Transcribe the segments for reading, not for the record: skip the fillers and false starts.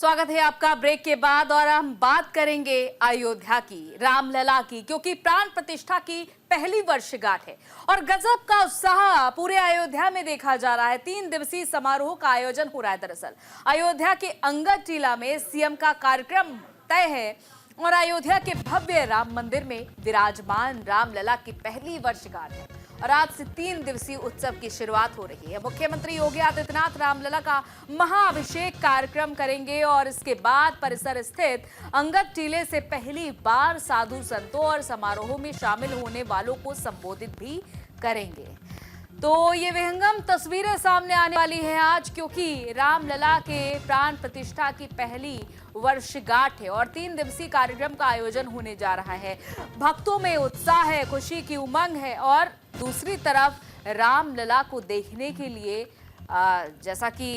स्वागत है आपका ब्रेक के बाद और हम बात करेंगे अयोध्या की, रामलला की, क्योंकि प्राण प्रतिष्ठा की पहली वर्षगांठ है और गजब का उत्साह पूरे अयोध्या में देखा जा रहा है। 3 दिवसीय समारोह का आयोजन हो रहा है। दरअसल अयोध्या के अंगद टीला में सीएम का कार्यक्रम तय है और अयोध्या के भव्य राम मंदिर में विराजमान रामलला की पहली वर्षगांठ है और आज से 3 दिवसीय उत्सव की शुरुआत हो रही है। मुख्यमंत्री योगी आदित्यनाथ रामलला का महाअभिषेक कार्यक्रम करेंगे और इसके बाद परिसर स्थित अंगद टीले से पहली बार साधु संतों और समारोह में शामिल होने वालों को संबोधित भी करेंगे। तो ये विहंगम तस्वीरें सामने आने वाली हैं आज, क्योंकि रामलला के प्राण प्रतिष्ठा की पहली वर्षगांठ है और 3 दिवसीय कार्यक्रम का आयोजन होने जा रहा है। भक्तों में उत्साह है, खुशी की उमंग है और दूसरी तरफ रामलला को देखने के लिए जैसा कि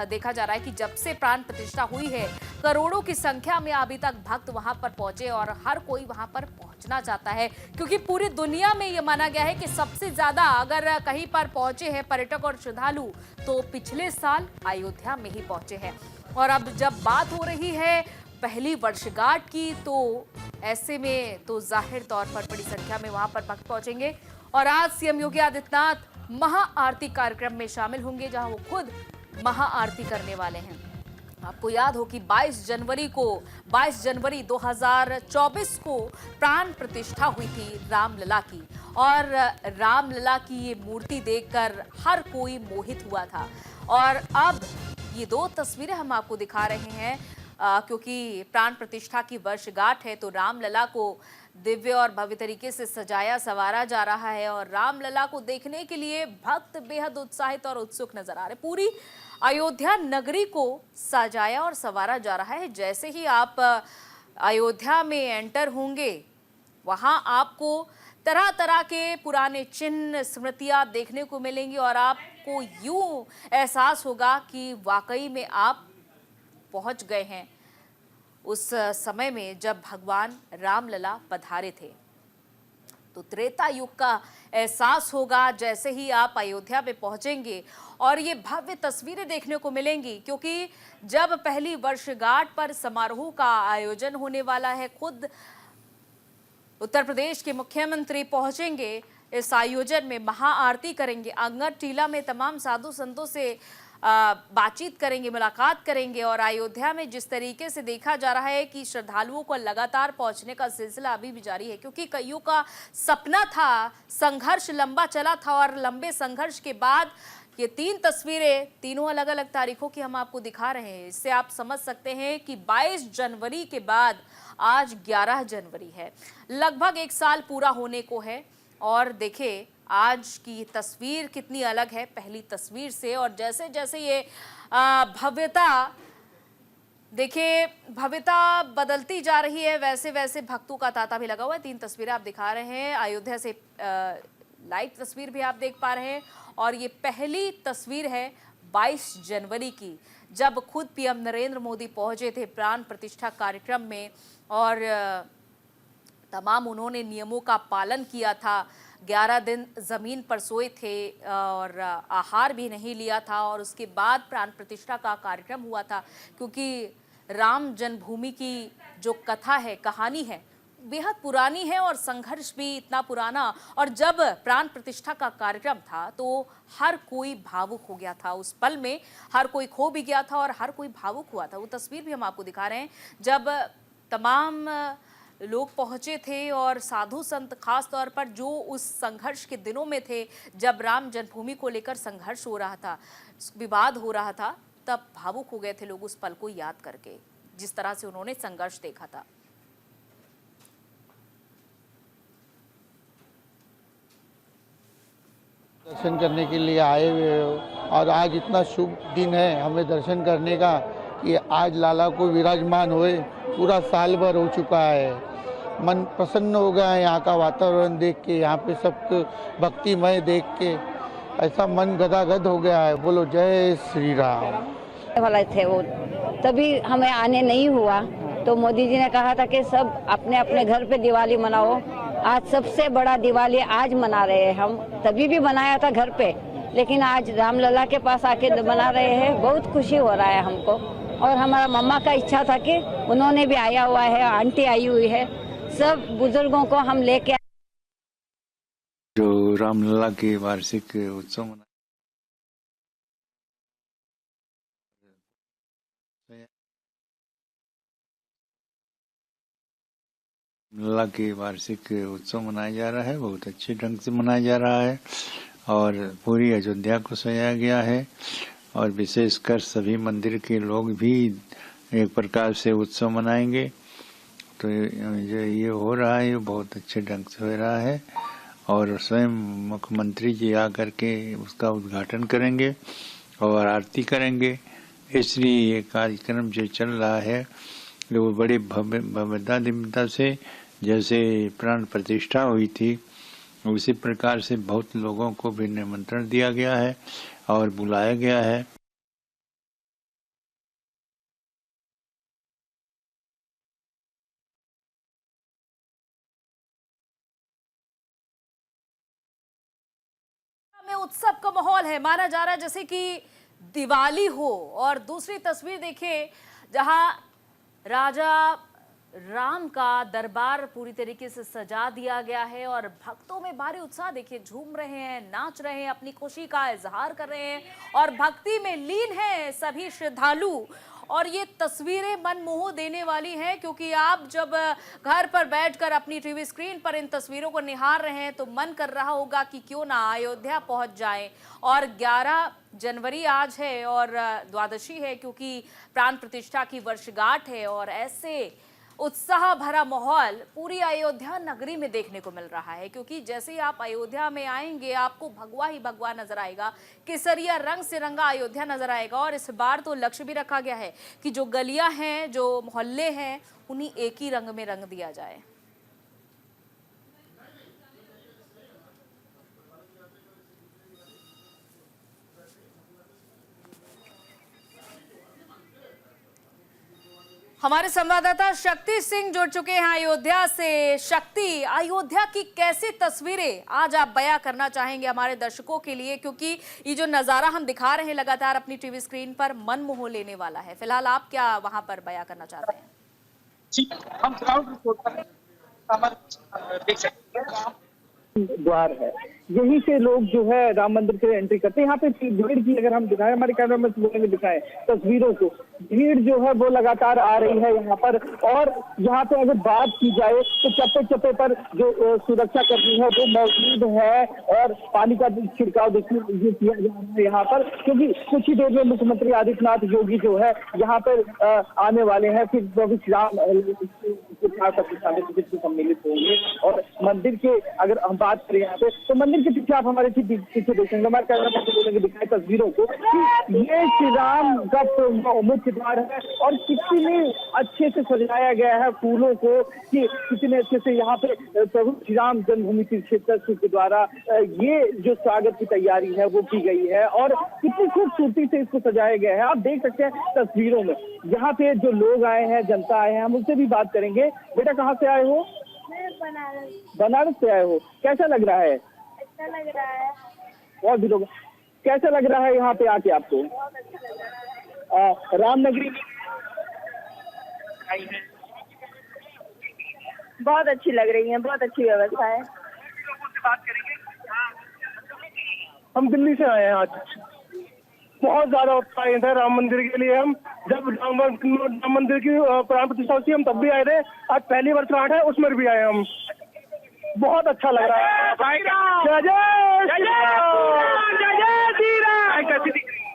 देखा जा रहा है कि जब से प्राण प्रतिष्ठा हुई है करोड़ों की संख्या में अभी तक भक्त वहां पर पहुंचे और हर कोई वहां पर पहुंचना चाहता है, क्योंकि पूरी दुनिया में ये माना गया है कि सबसे ज्यादा अगर कहीं पर पहुंचे हैं पर्यटक और श्रद्धालु तो पिछले साल अयोध्या में ही पहुंचे हैं। और अब जब बात हो रही है पहली वर्षगांठ की, तो ऐसे में तो जाहिर तौर पर बड़ी संख्या में वहां पर भक्त पहुंचेंगे और आज सीएम योगी आदित्यनाथ महाआरती कार्यक्रम में शामिल होंगे, जहां वो खुद महाआरती करने वाले हैं। आपको याद हो कि 22 जनवरी 2024 को प्राण प्रतिष्ठा हुई थी रामलला की और रामलला की ये मूर्ति देखकर हर कोई मोहित हुआ था। और अब ये 2 तस्वीरें हम आपको दिखा रहे हैं क्योंकि प्राण प्रतिष्ठा की वर्षगांठ है, तो रामलला को दिव्य और भव्य तरीके से सजाया संवारा जा रहा है और रामलला को देखने के लिए भक्त बेहद उत्साहित और उत्सुक नजर आ रहे। पूरी अयोध्या नगरी को सजाया और संवारा जा रहा है। जैसे ही आप अयोध्या में एंटर होंगे वहां आपको तरह तरह के पुराने चिन्ह स्मृतियां देखने को मिलेंगी और आपको यूं एहसास होगा कि वाकई में आप पहुंच गए हैं उस समय में जब भगवान रामलला पधारे थे। तो त्रेता युग का एहसास होगा जैसे ही आप अयोध्या में पहुंचेंगे और ये भव्य तस्वीरें देखने को मिलेंगी, क्योंकि जब पहली वर्षगांठ पर समारोह का आयोजन होने वाला है, खुद उत्तर प्रदेश के मुख्यमंत्री पहुंचेंगे इस आयोजन में, महाआरती करेंगे, अंगद टीला में तमाम साधु संतों से बातचीत करेंगे, मुलाकात करेंगे। और अयोध्या में जिस तरीके से देखा जा रहा है कि श्रद्धालुओं को लगातार पहुंचने का सिलसिला अभी भी जारी है, क्योंकि कईयों का सपना था, संघर्ष लंबा चला था और लंबे संघर्ष के बाद ये 3 तस्वीरें तीनों अलग अलग तारीखों की हम आपको दिखा रहे हैं। इससे आप समझ सकते हैं कि 22 जनवरी के बाद आज 11 जनवरी है, लगभग 1 साल पूरा होने को है। और देखें आज की तस्वीर कितनी अलग है पहली तस्वीर से, और जैसे जैसे ये भव्यता देखिए भव्यता बदलती जा रही है वैसे वैसे भक्तों का तांता भी लगा हुआ है। 3 तस्वीरें आप दिखा रहे हैं, अयोध्या से लाइव तस्वीर भी आप देख पा रहे हैं और ये पहली तस्वीर है 22 जनवरी की, जब खुद पीएम नरेंद्र मोदी पहुंचे थे प्राण प्रतिष्ठा कार्यक्रम में और तमाम उन्होंने नियमों का पालन किया था। 11 दिन जमीन पर सोए थे और आहार भी नहीं लिया था और उसके बाद प्राण प्रतिष्ठा का कार्यक्रम हुआ था, क्योंकि राम जन्मभूमि की जो कथा है, कहानी है, बेहद पुरानी है और संघर्ष भी इतना पुराना। और जब प्राण प्रतिष्ठा का कार्यक्रम था तो हर कोई भावुक हो गया था, उस पल में हर कोई खो भी गया था और हर कोई भावुक हुआ था। वो तस्वीर भी हम आपको दिखा रहे हैं जब तमाम लोग पहुंचे थे और साधु संत खास तौर पर जो उस संघर्ष के दिनों में थे, जब राम जन्मभूमि को लेकर संघर्ष हो रहा था, विवाद हो रहा था, तब भावुक हो गए थे लोग उस पल को याद करके, जिस तरह से उन्होंने संघर्ष देखा था। दर्शन करने के लिए आए हुए हो और आज इतना शुभ दिन है हमें दर्शन करने का कि आज लाला को विराजमान हुए पूरा साल भर हो चुका है। मन प्रसन्न हो गया है यहाँ का वातावरण देख के, यहाँ पे सब भक्तिमय देख के ऐसा मन गदागद हो गया है। बोलो जय श्री राम। वाले थे वो, तभी हमें आने नहीं हुआ तो मोदी जी ने कहा था कि सब अपने अपने घर पे दिवाली मनाओ। आज सबसे बड़ा दिवाली आज मना रहे हैं हम, तभी भी मनाया था घर पे, लेकिन आज रामलला के पास आके मना रहे हैं। बहुत खुशी हो रहा है हमको और हमारा मम्मा का इच्छा था कि उन्होंने भी आया हुआ है, आंटी आई हुई है, सब बुजुर्गों को हम लेके जो रामलला के वार्षिक उत्सव मना रामलला के वार्षिक उत्सव मनाया जा रहा है, बहुत अच्छे ढंग से मनाया जा रहा है और पूरी अयोध्या को सजाया गया है और विशेषकर सभी मंदिर के लोग भी एक प्रकार से उत्सव मनाएंगे। तो ये हो रहा है, ये बहुत अच्छे ढंग से हो रहा है और स्वयं मुख्यमंत्री जी आकर के उसका उद्घाटन करेंगे और आरती करेंगे। इसलिए ये कार्यक्रम जो चल रहा है वो बड़े भव्यता दिव्यता से, जैसे प्राण प्रतिष्ठा हुई थी उसी प्रकार से बहुत लोगों को भी निमंत्रण दिया गया है और बुलाया गया है। में उत्सव का माहौल है, माना जा रहा है जैसे कि दिवाली हो। और दूसरी तस्वीर देखिए जहां राजा राम का दरबार पूरी तरीके से सजा दिया गया है और भक्तों में भारी उत्साह देखिए, झूम रहे हैं, नाच रहे हैं, अपनी खुशी का इजहार कर रहे हैं और भक्ति में लीन हैं सभी श्रद्धालु। और ये तस्वीरें मन मोह देने वाली हैं, क्योंकि आप जब घर पर बैठकर अपनी टीवी स्क्रीन पर इन तस्वीरों को निहार रहे हैं तो मन कर रहा होगा कि क्यों ना अयोध्या पहुंच जाएं। और 11 जनवरी आज है और द्वादशी है, क्योंकि प्राण प्रतिष्ठा की वर्षगांठ है और ऐसे उत्साह भरा माहौल पूरी अयोध्या नगरी में देखने को मिल रहा है। क्योंकि जैसे ही आप अयोध्या में आएंगे आपको भगवा ही भगवा नजर आएगा, केसरिया रंग से रंगा अयोध्या नजर आएगा। और इस बार तो लक्ष्य भी रखा गया है कि जो गलियां हैं, जो मोहल्ले हैं, उन्हीं एक ही रंग में रंग दिया जाए। हमारे संवाददाता शक्ति सिंह जुड़ चुके हैं अयोध्या से। शक्ति, अयोध्या की कैसी तस्वीरें आज आप बयां करना चाहेंगे हमारे दर्शकों के लिए, क्योंकि ये जो नजारा हम दिखा रहे हैं लगातार अपनी टीवी स्क्रीन पर मन मोह लेने वाला है। फिलहाल आप क्या वहां पर बयां करना चाहते हैं? जी, हम ग्राउंड रिपोर्ट पर देख सकते हैं द्वार है, यहीं से लोग जो है राम मंदिर के एंट्री करते हैं। यहाँ पे भीड़ की अगर हम दिखाएं, हमारे कैमरा में बोलेंगे दिखाएं तस्वीरों को, भीड़ जो है वो लगातार आ रही है यहाँ पर। और यहाँ पे अगर बात की जाए तो चप्पे चप्पे पर जो सुरक्षा कर्मी है वो मौजूद है और पानी का छिड़काव देखिए किया जा रहा है यहाँ पर, क्योंकि कुछ ही देर में मुख्यमंत्री आदित्यनाथ योगी जो है यहाँ पर आने वाले हैं, फिर भविष्य राम सम्मिलित होंगे। और मंदिर के अगर हम बात करें यहाँ पे तो मंदिर के पीछे आप हमारे पीछे देखेंगे, हमारे कैमरा में बोलेंगे दिखाए तस्वीरों को कि ये श्री राम का मुख्य द्वार है और कितने अच्छे से सजाया गया है फूलों को, कि कितने अच्छे से यहाँ पे प्रभु श्री राम जन्मभूमि तीर्थ क्षेत्र के द्वारा ये जो स्वागत की तैयारी है वो की गई है और कितनी खूबसूरती से इसको सजाया गया है। आप देख सकते हैं तस्वीरों में यहाँ पे जो लोग आए हैं, जनता आए हैं, हम उनसे भी बात करेंगे। बेटा कहाँ से आए हो? बनारस से आए हो, कैसा लग रहा है? अच्छा लग रहा है। और भी लोग, कैसा लग रहा है यहाँ पे आके आपको? रामनगरी बहुत अच्छी लग रही है, बहुत अच्छी व्यवस्था है। हम दिल्ली से आए हैं आज, बहुत ज्यादा उत्साहित है राम मंदिर के लिए। हम जब राम मंदिर की प्राण प्रतिष्ठा थी हम तब भी आए थे, आज पहली वर्षगांठ है उसमें भी आए हम। बहुत अच्छा लग रहा है।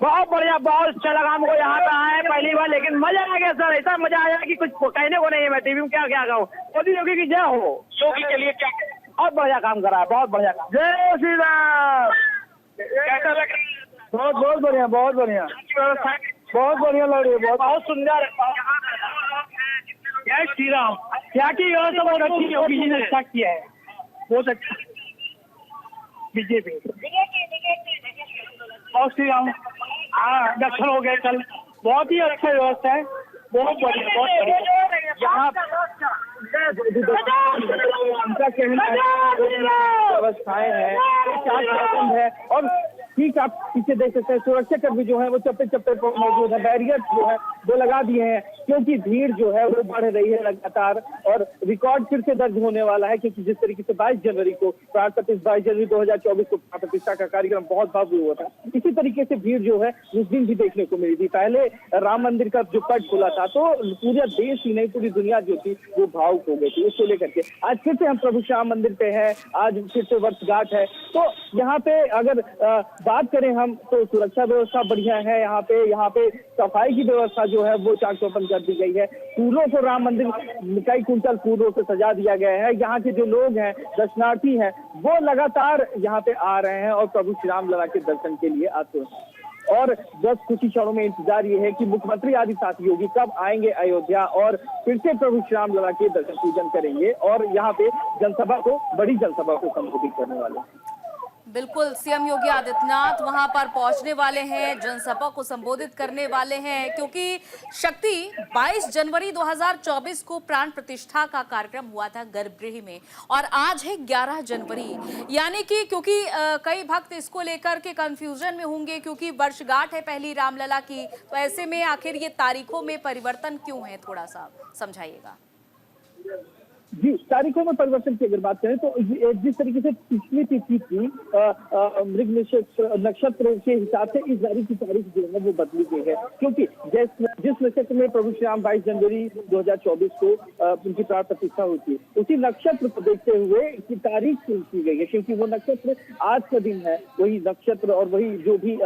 बहुत बढ़िया, बहुत अच्छा लगा हमको यहाँ पे आए पहली बार, लेकिन मजा आ गया सर, ऐसा मजा आया कि कुछ कहने को नहीं है। मैं टीवी में क्या कहूँ, मोदी योगी की जय हो। योगी के लिए क्या बहुत बढ़िया काम करा है, बहुत बढ़िया काम। जय श्री राम। कैसा लग रहा है? बहुत बहुत बढ़िया, बहुत बढ़िया, बहुत बढ़िया लग रही है, बहुत सुंदर। जय श्री राम। क्या की व्यवस्था बहुत अच्छी योगी जी ने अच्छा किया है, बहुत अच्छा। बीजेपी बहुत श्री राम दर्शन हो गए कल, बहुत ही अच्छा व्यवस्था है, बहुत बढ़िया, बहुत बढ़िया। यहाँ उनका कहना है व्यवस्थाएं हैं है और ठीक आप पीछे देख सकते हैं, सुरक्षा कर्मी जो है वो चप्पे चप्पे पर मौजूद है, बैरियर जो है वो लगा दिए हैं, क्योंकि भीड़ जो है वो बढ़ रही है लगातार और रिकॉर्ड फिर से दर्ज होने वाला है। क्योंकि जिस तरीके से 22 जनवरी को प्राण प्रतिष्ठा 22 जनवरी 2024 को प्राण प्रतिष्ठा का कार्यक्रम बहुत भव्य हुआ था, इसी तरीके से भीड़ जो है उस दिन भी देखने को मिली थी। पहले राम मंदिर का जो पट खुला था तो पूरा देश ही नहीं पूरी दुनिया जो थी वो भावुक हो गई थी उसको लेकर के। आज फिर से हम प्रभु श्याम मंदिर पे है, आज फिर से वर्षगांठ है, तो यहाँ पे अगर बात करें हम तो सुरक्षा व्यवस्था बढ़िया है। यहाँ पे सफाई की व्यवस्था जो है वो चाक चौबंद कर दी गई है। फूलों को राम मंदिर कई कुंटल फूलों से सजा दिया गया है। यहाँ के जो लोग हैं, दर्शनार्थी हैं, वो लगातार यहाँ पे आ रहे हैं और प्रभु श्री राम लला के दर्शन के लिए आते हैं। और बस कुछ ही क्षणों में इंतजार ये है कि मुख्यमंत्री आदित्यनाथ योगी कब आएंगे अयोध्या और फिर से प्रभु श्री राम लला के दर्शन पूजन करेंगे और यहाँ पे जनसभा को, बड़ी जनसभा को संबोधित करने वाले हैं। बिल्कुल, सीएम योगी आदित्यनाथ वहां पर पहुंचने वाले हैं, जनसभा को संबोधित करने वाले हैं, क्योंकि शक्ति 22 जनवरी 2024 को प्राण प्रतिष्ठा का कार्यक्रम हुआ था गर्भगृह में और आज है 11 जनवरी, यानी कि क्योंकि कई भक्त इसको लेकर के कंफ्यूजन में होंगे क्योंकि वर्षगांठ है पहली रामलला की, तो ऐसे में आखिर ये तारीखों में परिवर्तन क्यों है, थोड़ा सा समझाइएगा। जी, तारीखों में परिवर्तन की अगर बात करें तो जिस तरीके से पिछली तिथि की मृग नक्षत्र के हिसाब से इस बारी की तारीख जो है वो बदली गई है, क्योंकि जिस नक्षत्र में प्रभु श्री राम 22 जनवरी 2024 को उनकी प्राण प्रतिष्ठा हुई थी, उसी नक्षत्र को देखते हुए की तारीख चेंज की गई है, क्योंकि वो नक्षत्र आज का दिन है, वही नक्षत्र और वही जो भी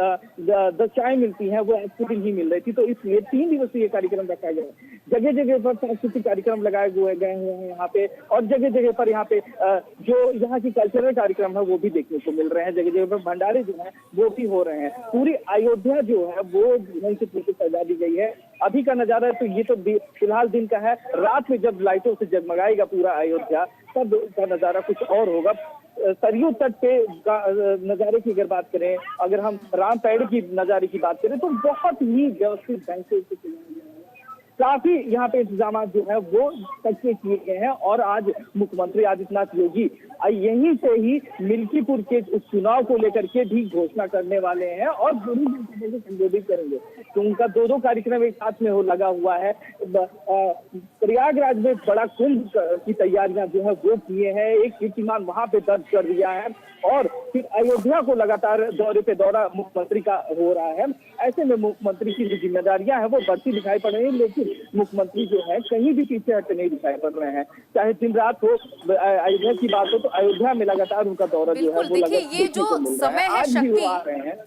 दशाएं मिलती हैं वो आज के दिन ही मिल रही थी, तो इसलिए 3 दिवसीय कार्यक्रम रखा गया है। जगह जगह पर सांस्कृतिक कार्यक्रम लगाए गए हैं यहाँ पे और जगह जगह पर यहाँ पे जो यहाँ की कल्चरल कार्यक्रम है वो भी देखने को मिल रहे हैं। जगह जगह पर भंडारे जो हैं वो भी हो रहे हैं। पूरी अयोध्या जो है वो ढंग से पूरी सजा दी गई है। अभी का नजारा है तो ये तो फिलहाल दिन का है, रात में जब लाइटों से जगमगाएगा पूरा अयोध्या तब का नजारा कुछ और होगा। सरयू तट पे नजारे की अगर बात करें, अगर हम राम पैड़ की नजारे की बात करें तो बहुत ही व्यवस्थित ढंग से काफी यहाँ पे इंतजाम जो है वो पक्के किए गए हैं और आज मुख्यमंत्री आदित्यनाथ योगी यहीं से ही मिल्कीपुर के उपचुनाव को लेकर के भी घोषणा करने वाले हैं और बड़ी जनसभा को संबोधित करेंगे। तो उनका 2 कार्यक्रम एक साथ में हो लगा हुआ है। प्रयागराज में बड़ा कुंभ की तैयारियां जो है वो किए हैं, एक कीर्तिमान वहां पे दर्ज कर दिया है और फिर अयोध्या को लगातार दौरे पे दौरा मुख्यमंत्री का हो रहा है। ऐसे में मुख्यमंत्री की जो जिम्मेदारियां हैं वो बढ़ती दिखाई पड़ रही है, लेकिन मुख्यमंत्री जो है कहीं भी पीछे हटते नहीं दिखाई पड़ रहे हैं। चाहे दिन रात हो, अयोध्या की बात हो तो अयोध्या में लगातार उनका दौरा जो है वो लगातार ये जो समय है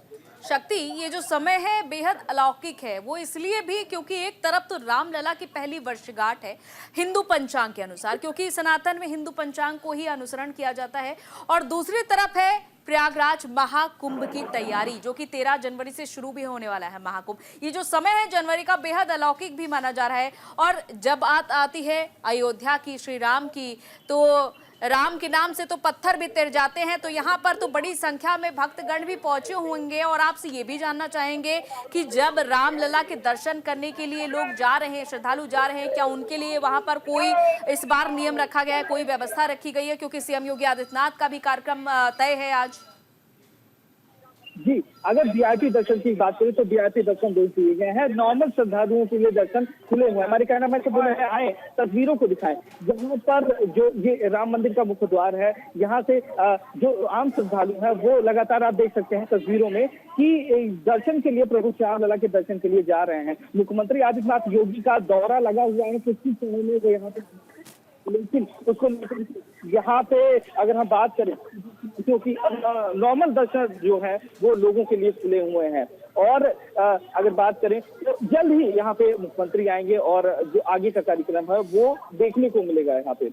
शक्ति, ये जो समय है बेहद अलौकिक है, वो इसलिए भी क्योंकि एक तरफ तो रामलला की पहली वर्षगांठ है हिंदू पंचांग के अनुसार, क्योंकि सनातन में हिंदू पंचांग को ही अनुसरण किया जाता है, और दूसरी तरफ है प्रयागराज महाकुंभ की तैयारी जो कि 13 जनवरी से शुरू भी होने वाला है महाकुंभ। ये जो समय है जनवरी का बेहद अलौकिक भी माना जा रहा है। और जब बात आती है अयोध्या की, श्री राम की, तो राम के नाम से तो पत्थर भी तिर जाते हैं, तो यहाँ पर तो बड़ी संख्या में भक्तगण भी पहुंचे होंगे और आपसे ये भी जानना चाहेंगे कि जब रामलला के दर्शन करने के लिए लोग जा रहे हैं, श्रद्धालु जा रहे हैं, क्या उनके लिए वहां पर कोई इस बार नियम रखा गया है, कोई व्यवस्था रखी गई है, क्योंकि सीएम योगी आदित्यनाथ का भी कार्यक्रम तय है आज। जी, अगर वीआईपी दर्शन की बात करें तो वीआईपी दर्शन दे दिए गए हैं। नॉर्मल श्रद्धालुओं के लिए दर्शन खुले हुए हैं। हमारे कहना में तो बोले हैं आए तस्वीरों को दिखाएं, जहाँ पर जो ये राम मंदिर का मुख्य द्वार है, यहाँ से जो आम श्रद्धालु हैं वो लगातार आप देख सकते हैं तस्वीरों में कि दर्शन के लिए, प्रभु श्री राम लला के दर्शन के लिए जा रहे हैं। मुख्यमंत्री आदित्यनाथ योगी का दौरा लगा हुआ है कुछ ही समय में वो यहाँ पे, लेकिन उसको यहाँ पे अगर हम बात करें क्योंकि नॉर्मल दर्शन जो है वो लोगों के लिए खुले हुए हैं और अगर बात करें तो जल्द ही यहाँ पे मुख्यमंत्री आएंगे और जो आगे का कार्यक्रम है वो देखने को मिलेगा। यहाँ पे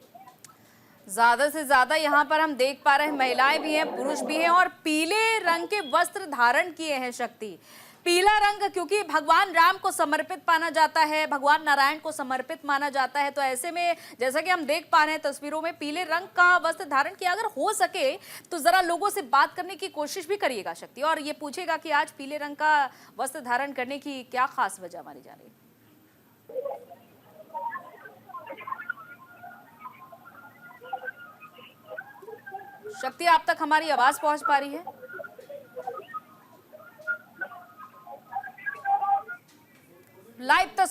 ज्यादा से ज्यादा यहाँ पर हम देख पा रहे हैं महिलाएं भी हैं, पुरुष भी हैं और पीले रंग के वस्त्र धारण किए हैं। शक्ति, पीला रंग क्योंकि भगवान राम को समर्पित माना जाता है, भगवान नारायण को समर्पित माना जाता है, तो ऐसे में जैसा कि हम देख पा रहे हैं तस्वीरों में पीले रंग का वस्त्र धारण किया। अगर हो सके तो जरा लोगों से बात करने की कोशिश भी करिएगा शक्ति, और ये पूछेगा कि आज पीले रंग का वस्त्र धारण करने की क्या खास वजह मानी जा रही है। शक्ति, आप तक हमारी आवाज पहुंच पा रही है?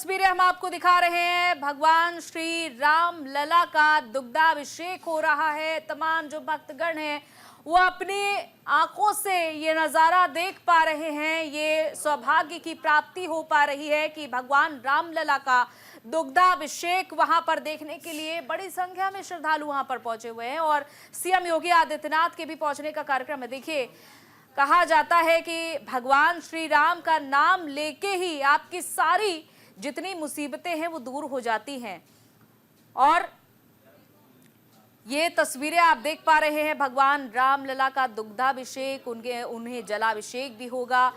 तस्वीरें हम आपको दिखा रहे हैं। भगवान श्री राम लला का दुग्धाभिषेक हो रहा है। तमाम जो भक्तगण हैं वो अपनी आंखों से ये नज़ारा देख पा रहे हैं। ये सौभाग्य की प्राप्ति हो पा रही है कि भगवान राम लला का दुग्धाभिषेक वहां पर देखने के लिए बड़ी संख्या में श्रद्धालु वहां पर पहुंचे हुए हैं और सीएम योगी आदित्यनाथ के भी पहुंचने का कार्यक्रम है। देखिए, कहा जाता है कि भगवान श्री राम का नाम लेके ही आपकी सारी जितनी मुसीबतें हैं वो दूर हो जाती हैं। और ये तस्वीरें आप देख पा रहे हैं, भगवान राम लला का दुग्धाभिषेक, उन्हें जलाभिषेक भी होगा,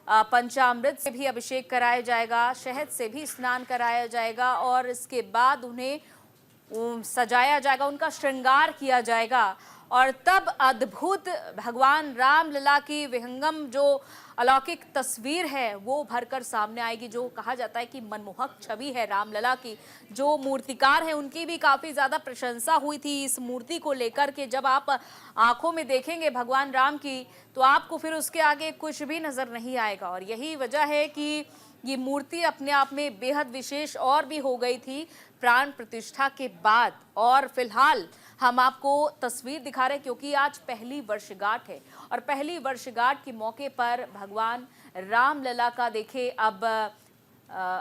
पंचामृत से भी अभिषेक कराया जाएगा, शहद से भी स्नान कराया जाएगा और इसके बाद उन्हें सजाया जाएगा, उनका श्रृंगार किया जाएगा और तब अद्भुत भगवान राम लला की विहंगम जो अलौकिक तस्वीर है वो भरकर सामने आएगी। जो कहा जाता है कि मनमोहक छवि है राम लला की। जो मूर्तिकार हैं उनकी भी काफ़ी ज़्यादा प्रशंसा हुई थी इस मूर्ति को लेकर के। जब आप आंखों में देखेंगे भगवान राम की तो आपको फिर उसके आगे कुछ भी नज़र नहीं आएगा और यही वजह है कि ये मूर्ति अपने आप में बेहद विशेष और भी हो गई थी प्राण प्रतिष्ठा के बाद। और फिलहाल हम आपको तस्वीर दिखा रहे हैं क्योंकि आज पहली वर्षगांठ है और पहली वर्षगांठ के मौके पर भगवान राम लला का देखिए अब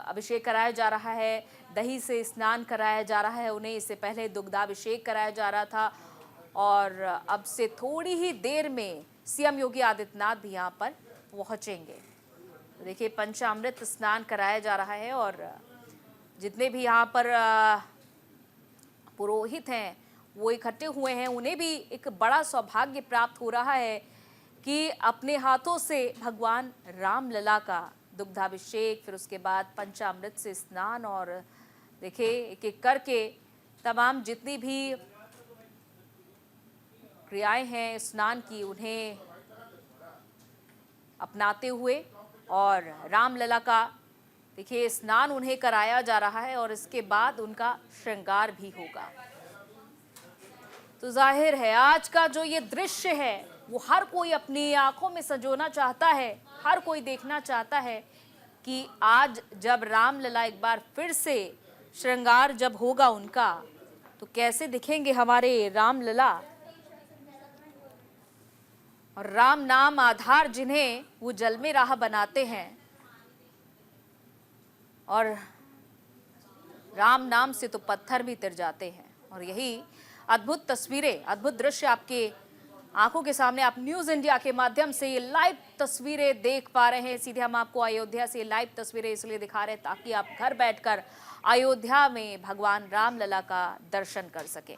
अभिषेक कराया जा रहा है, दही से स्नान कराया जा रहा है उन्हें। इससे पहले दुग्धाभिषेक कराया जा रहा था और अब से थोड़ी ही देर में सीएम योगी आदित्यनाथ भी यहाँ पर पहुँचेंगे। देखिए, पंचामृत स्नान कराया जा रहा है और जितने भी यहाँ पर पुरोहित हैं वो इकट्ठे हुए हैं, उन्हें भी एक बड़ा सौभाग्य प्राप्त हो रहा है कि अपने हाथों से भगवान राम लला का दुग्धाभिषेक, फिर उसके बाद पंचामृत से स्नान और देखिए एक एक करके तमाम जितनी भी क्रियाएं हैं स्नान की उन्हें अपनाते हुए और राम लला का देखिए स्नान उन्हें कराया जा रहा है और इसके बाद उनका श्रृंगार भी होगा। तो जाहिर है आज का जो ये दृश्य है वो हर कोई अपनी आंखों में संजोना चाहता है, हर कोई देखना चाहता है कि आज जब राम लला एक बार फिर से श्रृंगार जब होगा उनका तो कैसे दिखेंगे हमारे राम लला। और राम नाम आधार जिन्हें वो जल में राह बनाते हैं और राम नाम से तो पत्थर भी तिर जाते हैं। और यही अद्भुत तस्वीरें, अद्भुत दृश्य आपके आंखों के सामने आप न्यूज़ इंडिया के माध्यम से ये लाइव तस्वीरें देख पा रहे हैं। सीधे हम आपको अयोध्या से लाइव तस्वीरें इसलिए दिखा रहे हैं ताकि आप घर बैठकर अयोध्या में भगवान राम लला का दर्शन कर सकें।